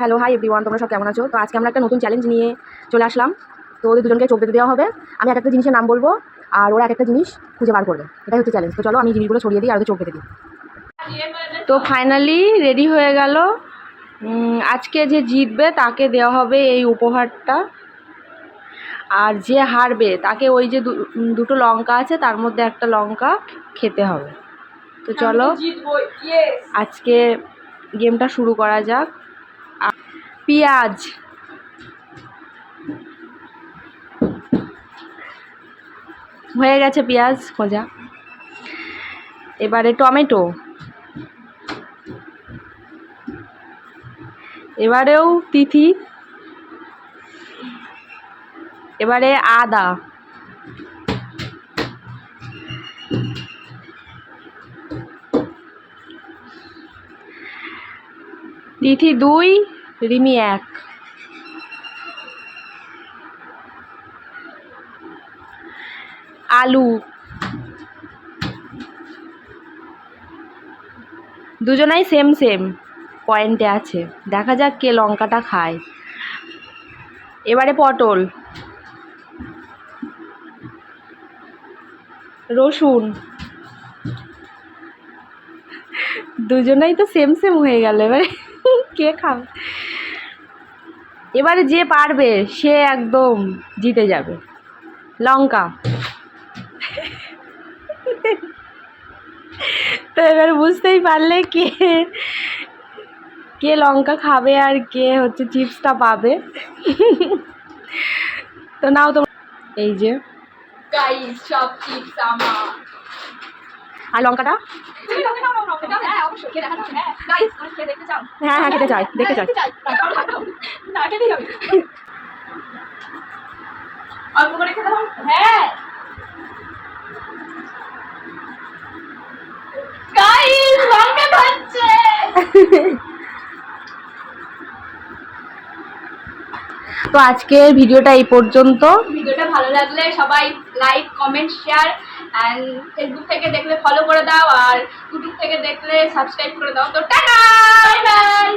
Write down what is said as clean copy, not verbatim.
Hello hi everyone, তোমরা সব কেমন আছো? তো আজকে আমরা একটা নতুন চ্যালেঞ্জ নিয়ে চলে আসলাম। তো ওদের দুজনকে চোখ দিতে দেওয়া হবে। আমি এক একটা জিনিসের নাম বলবো আর ওরা এক একটা জিনিস খুঁজে বার করবে। এটাই হচ্ছে চ্যালেঞ্জ। তো চলো আমি জিনিসগুলো ছড়িয়ে দিই আর ওদের চোখ দিতে দিই। তো ফাইনালি রেডি হয়ে গেল। আজকে যে জিতবে তাকে দেওয়া হবে এই উপহারটা, আর যে হারবে তাকে ওই যে দুটো লঙ্কা আছে তার মধ্যে একটা লঙ্কা খেতে হবে। তো চলো আজকে গেমটা শুরু করা যাক। পেঁয়াজ, হয়ে গেছে পেঁয়াজ খোঁজা। এবারে টমেটো, এবারেও তিথি, এবারে আদা, তিথি 2, রিমি 1। আলু, দুজনাই সেম সেম পয়েন্টে আছে, দেখা যাক কে লঙ্কাটা খায়। এবারে পটল, রসুন, দুজনাই তো সেম সেম হয়ে গেল। এবারে কে খাবে? এবারে যে পারবে সে একদম জিতে যাবে। লঙ্কা, তো এবারে বুঝতেই পারলে কে কে লঙ্কা খাবে আর কে হচ্ছে চিপসটা পাবে। তো নাও তো, এই যে গাইস সব চিপস আমার। আর লঙ্কাটা। হ্যাঁ হ্যাঁ খেতে চাই, দেখতে চাই। অল্প করে খেতে হবে। হ্যাঁ গাইস লঙ্কা খাচ্ছে। তো আজকের ভিডিওটা এই পর্যন্ত। ভিডিওটা ভালো লাগলে সবাই like, comment, share and Facebook থেকে দেখলে ফলো করে দাও আর ইউটিউব থেকে দেখলে সাবস্ক্রাইব করে দাও। তো টাটা, বাই বাই।